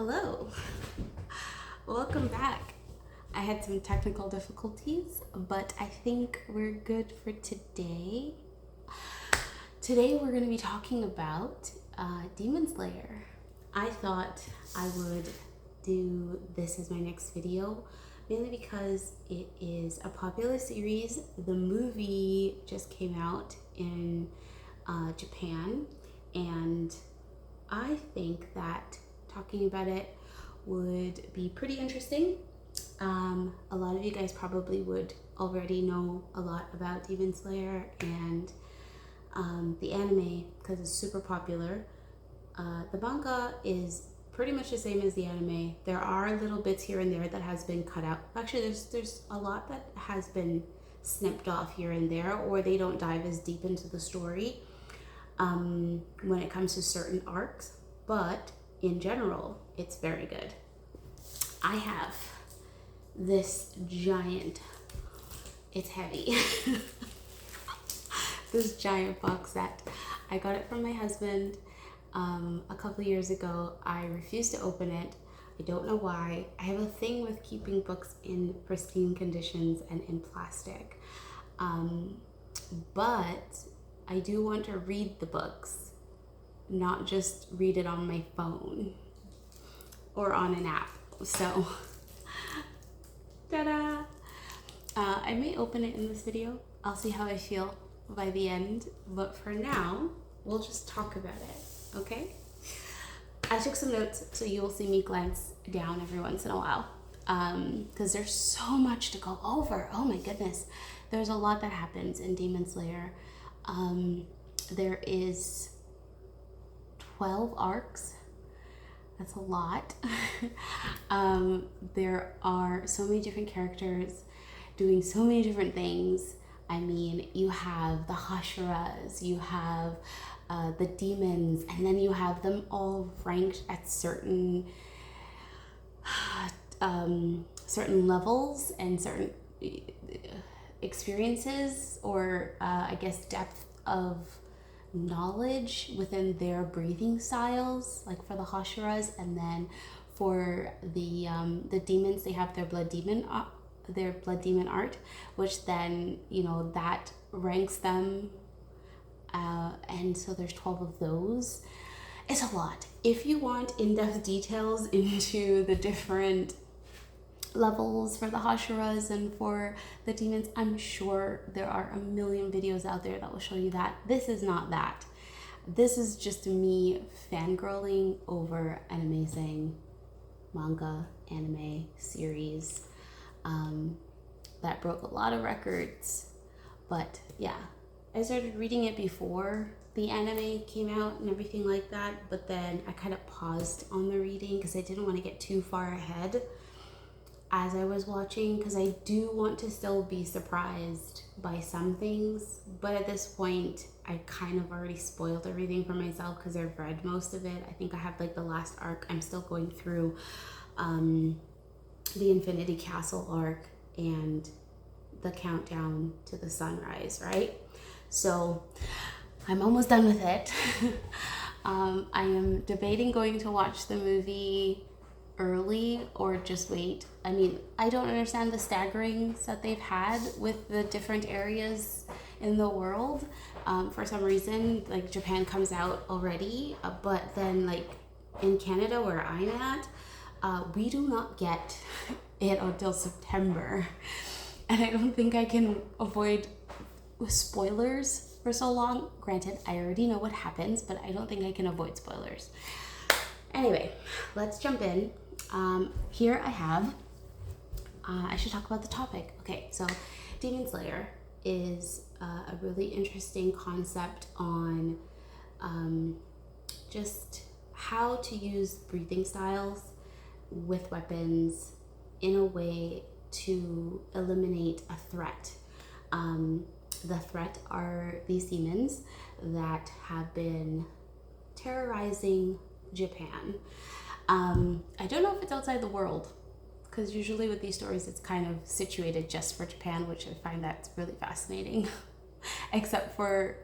Hello, welcome back. I had some technical difficulties, but I think we're good for today. Today we're going to be talking about Demon Slayer. I thought I would do this as my next video, mainly because it is a popular series. The movie just came out in Japan, and I think that talking about it would be pretty interesting. A lot of you guys probably would already know a lot about Demon Slayer and the anime because it's super popular. The manga is pretty much the same as the anime. There are little bits here and there that has been cut out. Actually, there's a lot that has been snipped off here and there, or they don't dive as deep into the story when it comes to certain arcs. But in general, it's very good. I have this giant, it's heavy, this giant box set. I got it from my husband a couple of years ago. I refused to open it. I don't know why. I have a thing with keeping books in pristine conditions and in plastic. But I do want to read the books, not just read it on my phone or on an app. So, ta-da! I may open it in this video. I'll see how I feel by the end. But for now, we'll just talk about it, okay? I took some notes, so you will see me glance down every once in a while. Because there's so much to go over. Oh my goodness. There's a lot that happens in Demon Slayer. There is 12 arcs. That's a lot. There are so many different characters doing so many different things. I mean, you have the Hashiras, you have the demons, and then you have them all ranked at certain levels and certain experiences, or I guess depth of knowledge within their breathing styles, like for the Hashiras, and then for the demons, they have their blood demon art, which then that ranks them, and so there's 12 of those. It's a lot. If you want in-depth details into the different levels for the Hashiras and for the demons, I'm sure there are a million videos out there that will show you that. This is not that. This is just me fangirling over an amazing manga anime series that broke a lot of records. But yeah, I started reading it before the anime came out and everything like that, but then I kind of paused on the reading because I didn't want to get too far ahead as I was watching, because I do want to still be surprised by some things, but at this point I kind of already spoiled everything for myself because I've read most of it. I think I have like the last arc. I'm still going through the Infinity Castle arc and the countdown to the sunrise, right? So I'm almost done with it. I am debating going to watch the movie early or just wait. I mean, I don't understand the staggerings that they've had with the different areas in the world. For some reason, like Japan comes out already, but then like in Canada where I'm at, we do not get it until September. And I don't think I can avoid spoilers for so long. Granted, I already know what happens, but I don't think I can avoid spoilers. Anyway, let's jump in. Here I have, I should talk about the topic. Okay, so Demon Slayer is a really interesting concept on just how to use breathing styles with weapons in a way to eliminate a threat. The threat are these demons that have been terrorizing Japan. I don't know if it's outside the world, because usually with these stories it's kind of situated just for Japan, which I find that's really fascinating. Except for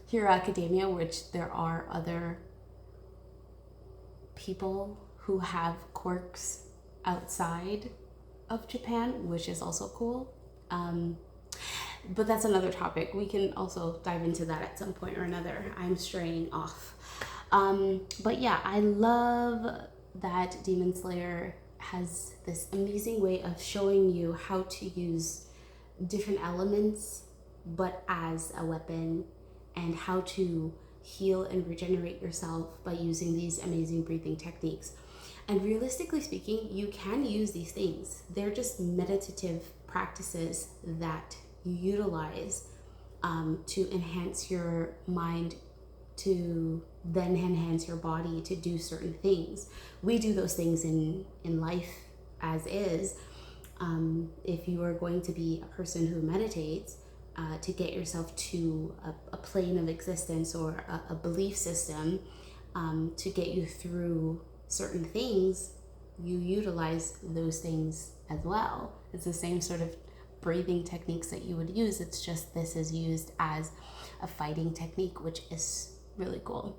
Hero Academia, which there are other people who have quirks outside of Japan, which is also cool. But that's another topic. We can also dive into that at some point or another. I'm straying off. But yeah, I love that Demon Slayer has this amazing way of showing you how to use different elements, but as a weapon, and how to heal and regenerate yourself by using these amazing breathing techniques. And realistically speaking, you can use these things. They're just meditative practices that you utilize to enhance your mind, to then enhance your body to do certain things. We do those things in life as is. If you are going to be a person who meditates, to get yourself to a plane of existence or a belief system, to get you through certain things, you utilize those things as well. It's the same sort of breathing techniques that you would use. It's just this is used as a fighting technique, which is really cool.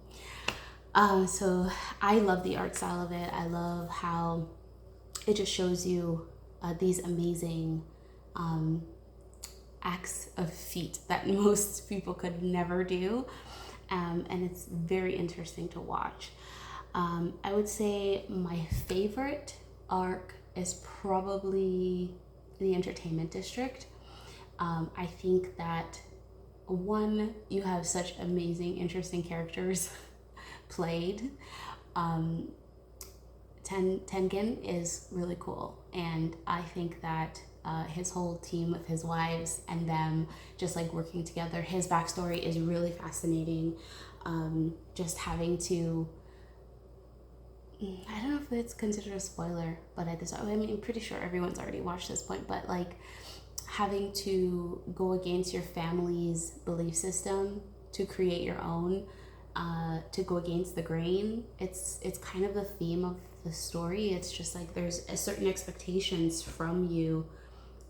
So I love the art style of it. I love how it just shows you these amazing acts of feat that most people could never do. And it's very interesting to watch. I would say my favorite arc is probably the entertainment district. I think that one, you have such amazing, interesting characters played. Tengen is really cool, and I think that his whole team with his wives and them just like working together, his backstory is really fascinating. Just having to, I don't know if it's considered a spoiler, but I'm pretty sure everyone's already watched this point, but like having to go against your family's belief system to create your own, to go against the grain. It's kind of the theme of the story. It's just like there's a certain expectations from you,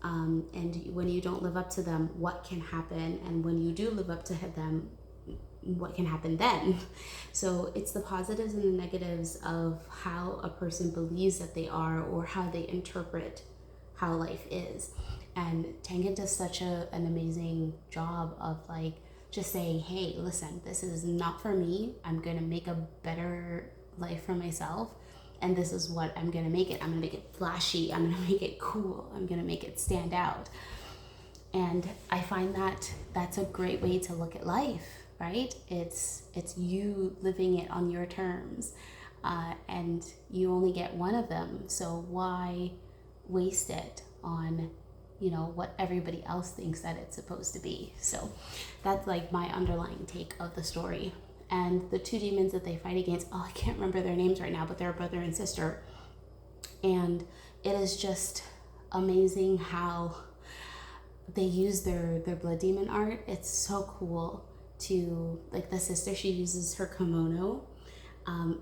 and when you don't live up to them, what can happen? And when you do live up to them, what can happen then? So it's the positives and the negatives of how a person believes that they are, or how they interpret how life is. And Tengen does such an amazing job of like just saying, hey, listen, this is not for me. I'm gonna make a better life for myself, and this is what I'm gonna make it. I'm gonna make it flashy, I'm gonna make it cool, I'm gonna make it stand out. And I find that that's a great way to look at life, right? It's you living it on your terms, and you only get one of them, so why waste it on what everybody else thinks that it's supposed to be? So that's like my underlying take of the story. And the two demons that they fight against, I can't remember their names right now, but they're a brother and sister. And it is just amazing how they use their blood demon art. It's so cool. To like the sister, she uses her kimono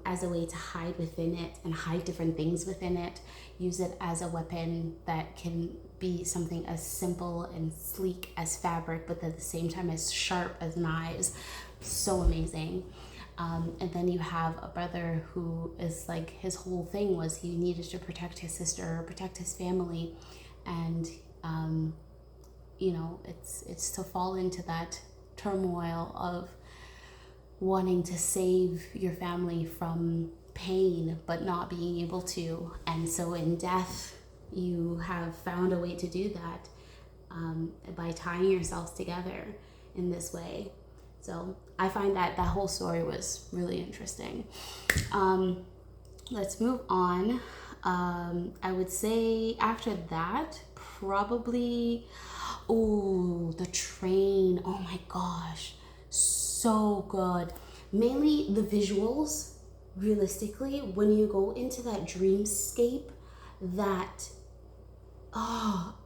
as a way to hide within it and hide different things within it, use it as a weapon that can be something as simple and sleek as fabric, but at the same time as sharp as knives. So amazing. And then you have a brother who is like, his whole thing was he needed to protect his sister, protect his family, and it's to fall into that turmoil of wanting to save your family from pain but not being able to. And so in death, you have found a way to do that by tying yourselves together in this way. So I find that whole story was really interesting. Let's move on. I would say after that, probably, the train. Oh my gosh, so good. Mainly the visuals. Realistically, when you go into that dreamscape,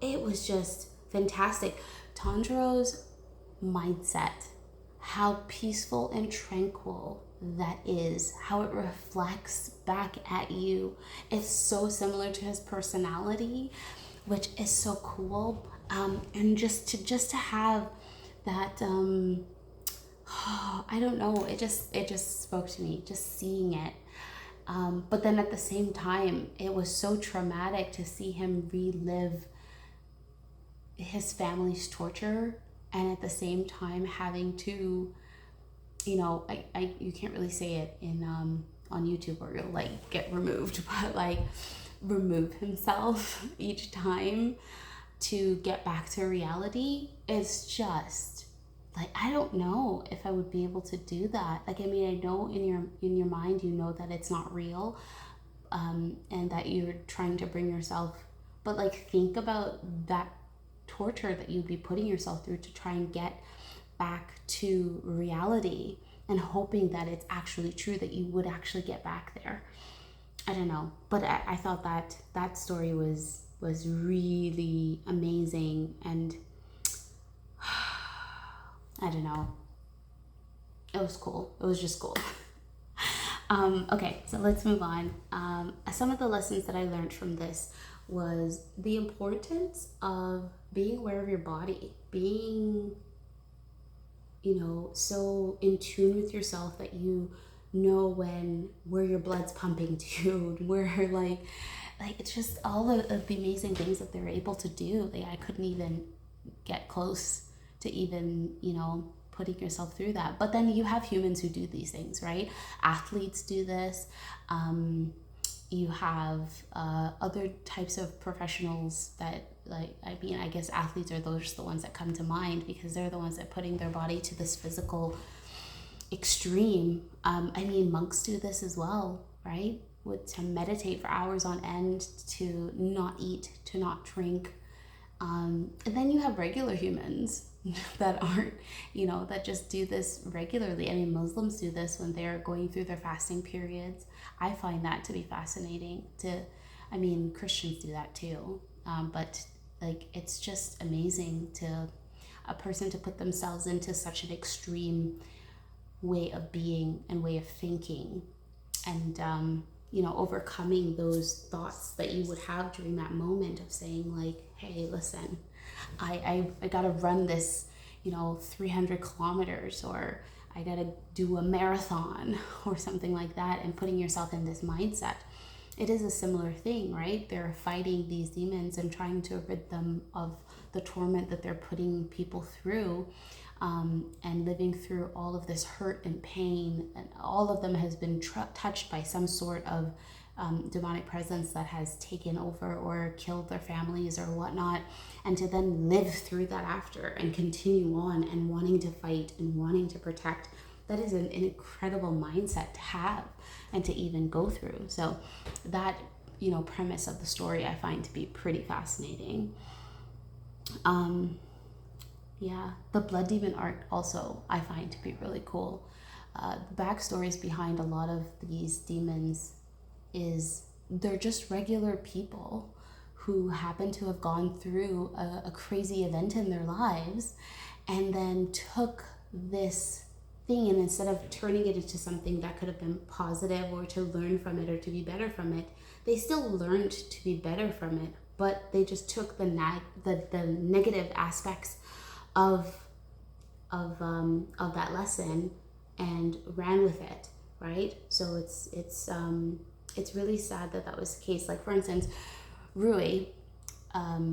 it was just fantastic. Tanjiro's mindset, how peaceful and tranquil that is, how it reflects back at you. It's so similar to his personality, which is so cool. And just to have that, I don't know, it just spoke to me, just seeing it. But then at the same time, it was so traumatic to see him relive his family's torture, and at the same time having to, you know, you can't really say it in on YouTube or you'll like get removed, but like remove himself each time to get back to reality is just like, I don't know if I would be able to do that. Like, I mean, I know in your mind you know that it's not real, and that you're trying to bring yourself, but like think about that torture that you'd be putting yourself through to try and get back to reality, and hoping that it's actually true, that you would actually get back there. I don't know, but I thought that that story was really amazing, and I don't know, it was cool. It was just cool. Okay, so let's move on. Some of the lessons that I learned from this was the importance of being aware of your body, being, you know, so in tune with yourself that you know where your blood's pumping to, where like it's just all of the amazing things that they're able to do. Like, I couldn't even get close to even, you know, putting yourself through that. But then you have humans who do these things, right? Athletes do this. You have other types of professionals that, like, I mean, I guess athletes are those the ones that come to mind because they're the ones that putting their body to this physical extreme. I mean, monks do this as well, right? To meditate for hours on end, to not eat, to not drink. And then you have regular humans that aren't, you know, that just do this regularly. I mean, Muslims do this when they're going through their fasting periods. I find that to be fascinating. I mean, Christians do that too. But like, it's just amazing to a person to put themselves into such an extreme way of being and way of thinking, and you know, overcoming those thoughts that you would have during that moment of saying like, hey, listen, I gotta run this, you know, 300 kilometers, or I gotta do a marathon or something like that, and putting yourself in this mindset. It is a similar thing, right? They're fighting these demons and trying to rid them of the torment that they're putting people through, and living through all of this hurt and pain, and all of them has been touched by some sort of demonic presence that has taken over or killed their families or whatnot, and to then live through that after and continue on and wanting to fight and wanting to protect. That is an incredible mindset to have and to even go through. So that, you know, premise of the story I find to be pretty fascinating. Yeah, the blood demon art also I find to be really cool. The backstories behind a lot of these demons is they're just regular people who happen to have gone through a crazy event in their lives, and then took this thing, and instead of turning it into something that could have been positive or to learn from it or to be better from it, they still learned to be better from it, but they just took the negative aspects of that lesson and ran with it, right? So it's really sad that that was the case. Like, for instance, Ryu, I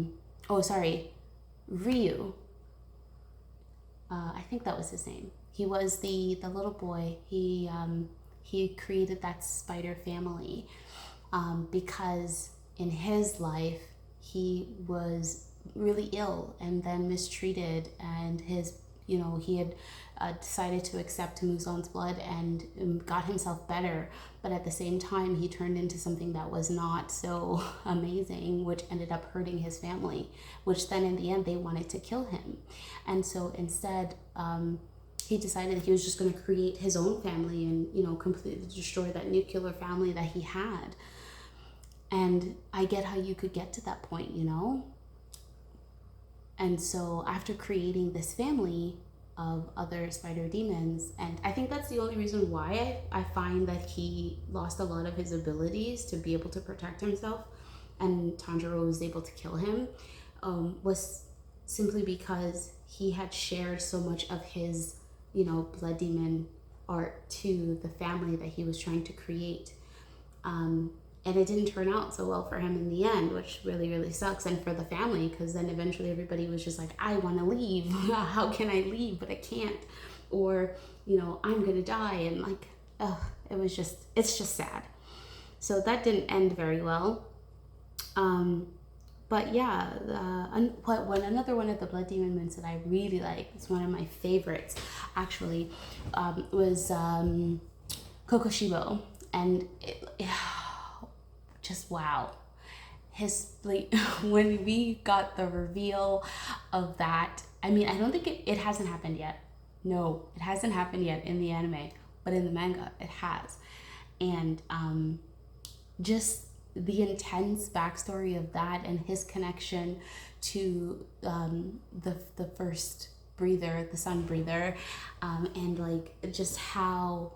think that was his name. He was the little boy. He created that spider family because in his life he was really ill and then mistreated, and his, you know, he had decided to accept Muzan's blood and got himself better, but at the same time he turned into something that was not so amazing, which ended up hurting his family, which then in the end they wanted to kill him. And so instead he decided that he was just going to create his own family and, you know, completely destroy that nuclear family that he had. And I get how you could get to that point, you know. And so after creating this family of other spider demons, and I think that's the only reason why I find that he lost a lot of his abilities to be able to protect himself, and Tanjiro was able to kill him, was simply because he had shared so much of his, you know, blood demon art to the family that he was trying to create. And it didn't turn out so well for him in the end, which really, really sucks. And for the family, because then eventually everybody was just like, I want to leave. How can I leave? But I can't. Or, I'm going to die. And like, it's just sad. So that didn't end very well. But yeah, another one of the Blood Demon moons that I really like, it's one of my favorites actually, was Kokoshibo. And just wow. His, like, when we got the reveal of that, I mean, I don't think it hasn't happened yet. No, it hasn't happened yet in the anime, but in the manga, it has. And just the intense backstory of that and his connection to the first breather, the sun breather, and like just how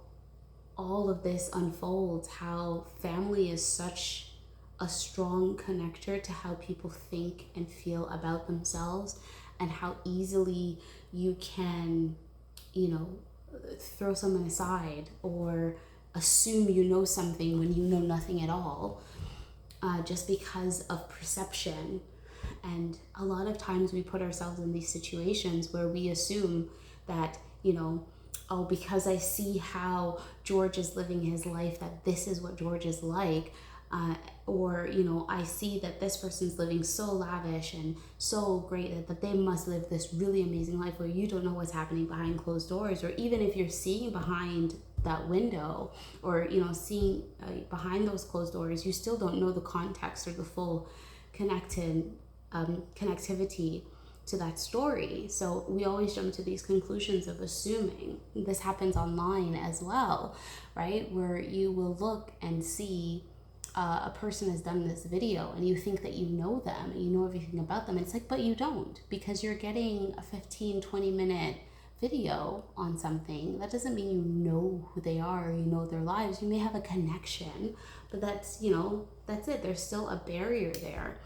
all of this unfolds, how family is such a strong connector to how people think and feel about themselves, and how easily you can, throw someone aside or assume you know something when you know nothing at all, just because of perception. And a lot of times we put ourselves in these situations where we assume that, oh, because I see how George is living his life, that this is what George is like. Or, I see that this person's living so lavish and so great that they must live this really amazing life, where you don't know what's happening behind closed doors. Or even if you're seeing behind that window, or, seeing behind those closed doors, you still don't know the context or the full connectivity to that story. So we always jump to these conclusions of assuming. This happens online as well, right? Where you will look and see a person has done this video and you think that you know them and you know everything about them. And it's like, but you don't, because you're getting a 15-20 minute video on something. That doesn't mean you know who they are or you know their lives. You may have a connection, but that's it. There's still a barrier there.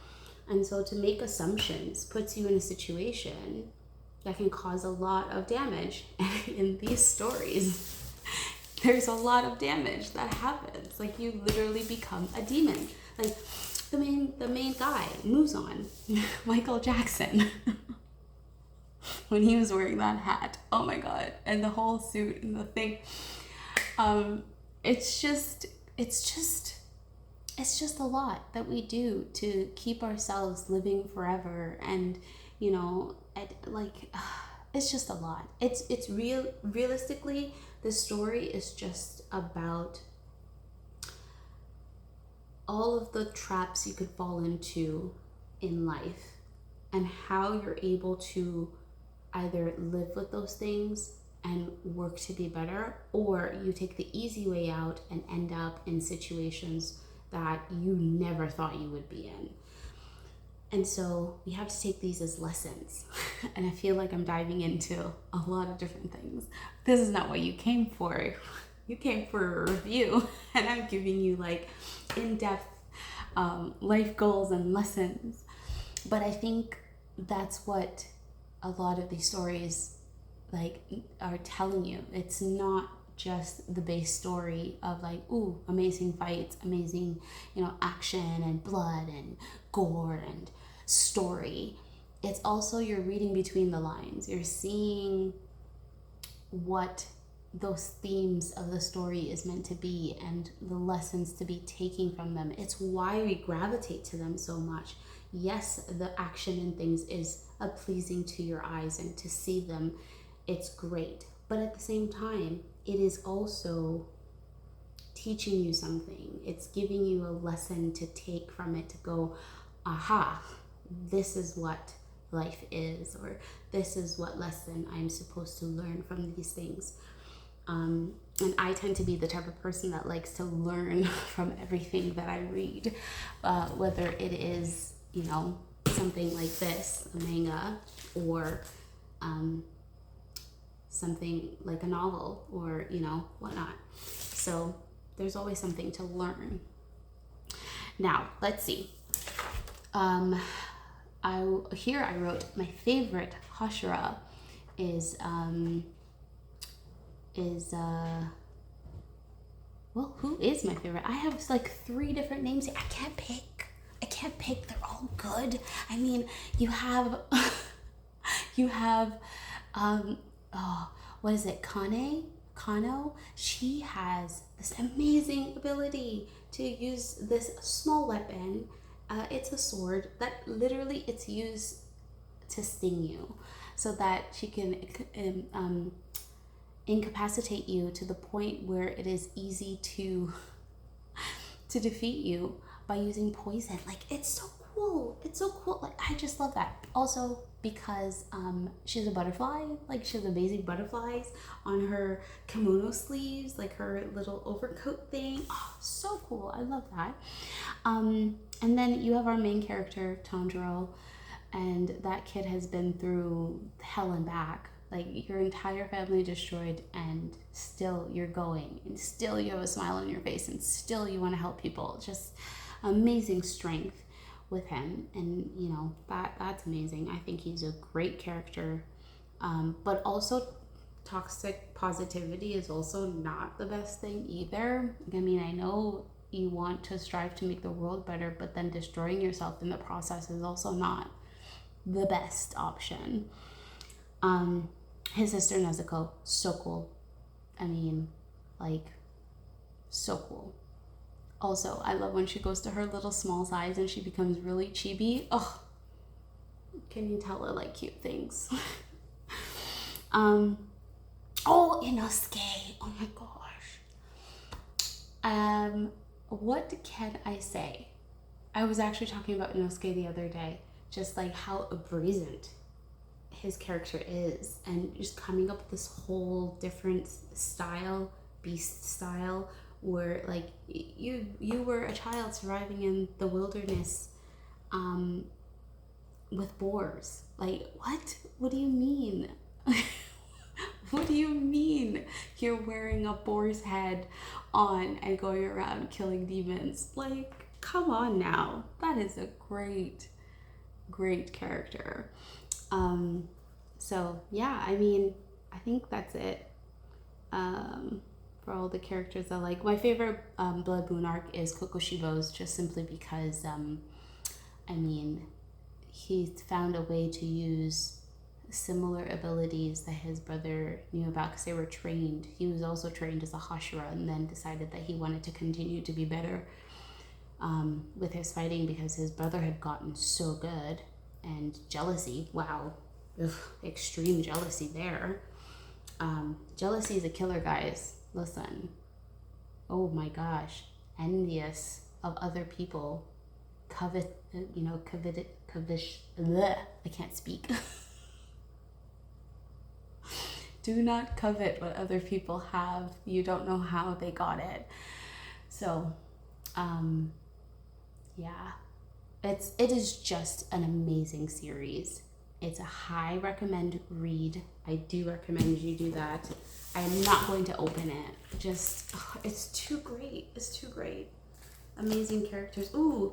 And so to make assumptions puts you in a situation that can cause a lot of damage. And in these stories, there's a lot of damage that happens. Like, you literally become a demon. Like the main guy, Muzan, Michael Jackson, when he was wearing that hat. Oh my God. And the whole suit and the thing. It's just a lot that we do to keep ourselves living forever. And, it's just a lot. It's realistically, the story is just about all of the traps you could fall into in life, and how you're able to either live with those things and work to be better, or you take the easy way out and end up in situations that you never thought you would be in. And so we have to take these as lessons. And I feel like I'm diving into a lot of different things. This is not what you came for. You came for a review, and I'm giving you like in-depth life goals and lessons. But I think that's what a lot of these stories like are telling you. It's not just the base story of like, ooh, amazing fights, amazing, action and blood and gore and story. It's also, you're reading between the lines. You're seeing what those themes of the story is meant to be and the lessons to be taking from them. It's why we gravitate to them so much. Yes, the action and things is pleasing to your eyes, and to see them, it's great. But at the same time, it is also teaching you something. It's giving you a lesson to take from it, to go, aha, this is what life is, or this is what lesson I'm supposed to learn from these things. And I tend to be the type of person that likes to learn from everything that I read, whether it is, something like this, a manga, or something like a novel, or, whatnot. So there's always something to learn. Now, let's see. I wrote my favorite Hashira is well, who is my favorite? I have like 3 different names. I can't pick. They're all good. I mean, you have, you have, oh, what is it? Kano? She has this amazing ability to use this small weapon. It's a sword that literally it's used to sting you so that she can incapacitate you to the point where it is easy to defeat you by using poison. Like, it's so cool. Like, I just love that. Also because she's a butterfly. Like, she has amazing butterflies on her kimono sleeves, like her little overcoat thing. Oh, so cool. I love that. And then you have our main character, Tanjiro, and that kid has been through hell and back. Like, your entire family destroyed, and still you're going, and still you have a smile on your face, and still you want to help people. Just amazing strength with him, and you know, that's amazing. I think he's a great character, but also toxic positivity is also not the best thing either. I mean, I know you want to strive to make the world better, but then destroying yourself in the process is also not the best option. His sister Nezuko, so cool. I mean, like, so cool. Also, I love when she goes to her little small size and she becomes really chibi. Oh, can you tell I like cute things? Oh, Inosuke. Oh my gosh. What can I say? I was actually talking about Inosuke the other day, just like how brazen his character is, and just coming up with this whole different style, beast style, where like you were a child surviving in the wilderness with boars. Like, what do you mean? What do you mean you're wearing a boar's head on and going around killing demons? Like, come on now. That is a great character. So yeah, I mean, I think that's it for all the characters I like. My favorite Blood Moon arc is Kokoshibo's, just simply because I mean, he found a way to use similar abilities that his brother knew about because they were trained. He was also trained as a Hashira, and then decided that he wanted to continue to be better with his fighting because his brother had gotten so good. And jealousy, wow. Ugh, extreme jealousy there. Jealousy is a killer, guys. Listen. Oh my gosh. Envious of other people. Covish. Bleh, I can't speak. Do not covet what other people have. You don't know how they got it. So, yeah. It is just an amazing series. It's a high recommend read. I do recommend you do that. I am not going to open it. Just, it's too great. It's too great. Amazing characters. Ooh,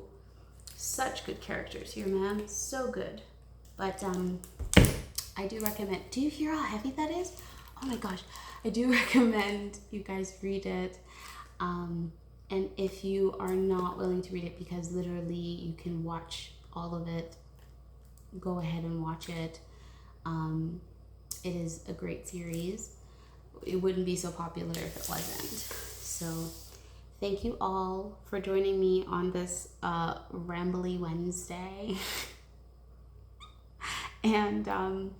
such good characters here, man. So good. But I do recommend. Do you hear how heavy that is? Oh my gosh. I do recommend you guys read it. And if you are not willing to read it, because literally you can watch all of it, go ahead and watch it. It is a great series. It wouldn't be so popular if it wasn't. So thank you all for joining me on this rambly Wednesday. And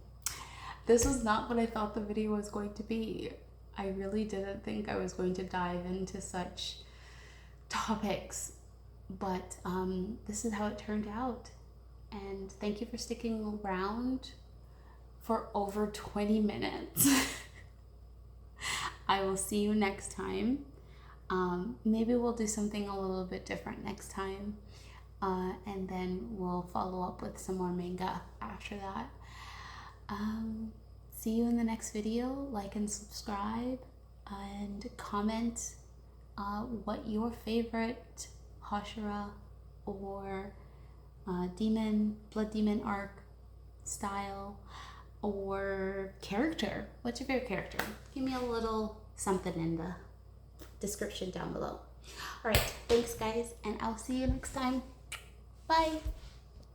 this was not what I thought the video was going to be. I really didn't think I was going to dive into such topics, but this is how it turned out. And thank you for sticking around for over 20 minutes. I will see you next time. Maybe we'll do something a little bit different next time, and then we'll follow up with some more manga after that. See you in the next video. Like and subscribe, and comment what your favorite Hashira or blood demon arc style or character. What's your favorite character? Give me a little something in the description down below. All right, thanks guys, and I'll see you next time. Bye.